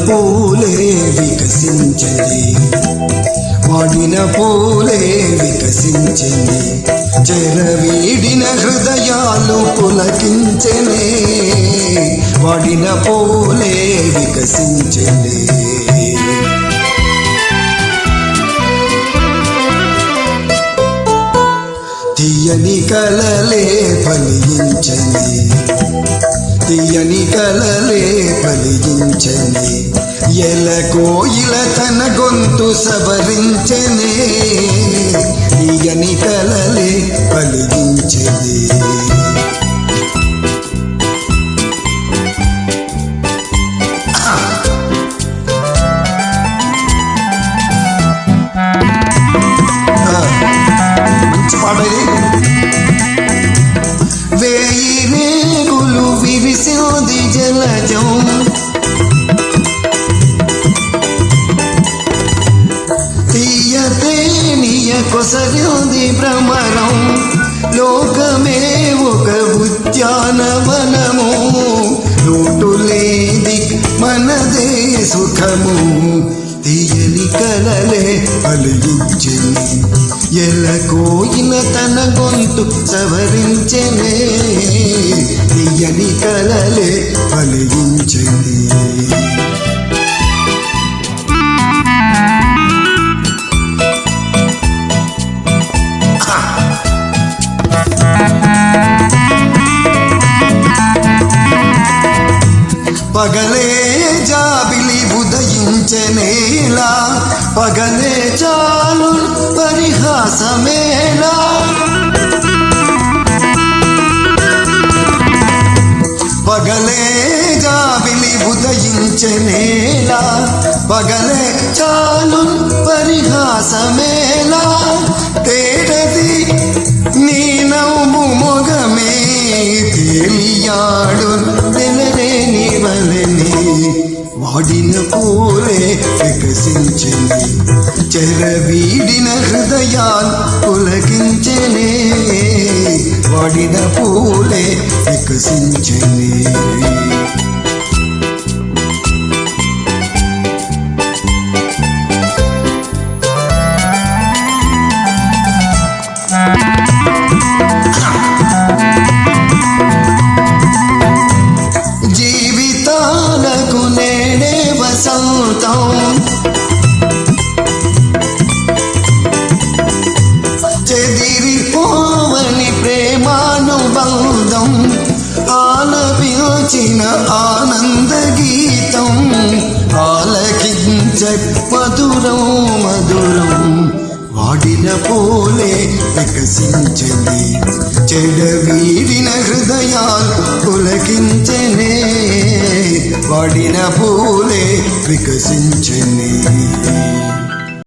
పూలే వికసించింది, వాడిన పూలే వికసించింది, చెరవీడిన హృదయాలు పులకించెనే, వాడిన పూలే వికసించింది. తీయని కలలే ఫలించని, తీయని కలలే ఫలించని, ఎలకోయిల తన గొంతు సవరించనే, తీయని కలలే ఫలించని. వేయి రేగులు విరిసింది జలజం, తీయతేనియ కొసరింది భ్రమరం, లోకమే ఒక ఉద్యానవనము, లోటులేది మనదే సుఖము, తీయని కలలే ఫలించెని, ఎలకోయిన తన గొంతు సవరించెనే, తీయని కలలే ఫలించెని. పగలే జాబిలి ఉదయించనేలా, పగలే చాలు పరిహాసమేలా, పగలే జాబిలి ఉదయించనేలా, పగలే చాలు పరిహాసమేలా, తేడది నీ నవ్వు మొగమే తేలియాడు తెలరేని వలని, వాడిన పూలే వికసించింది, చెరవీడిన హృదయాలు పులకించెనే, వాడిన పూలే వికసించెనే. జీవితాలకు నేనే వసంతం, చెదిరిపోవని ప్రేమానుబంధం, ఆలపించిన ఆనంద గీతం, ఆలకించ మధురం మధురం, వాడిన పూలే వికసించని, చెడవీడిన హృదయాలు పులకించెనే, వాడిన పూలే వికసించని.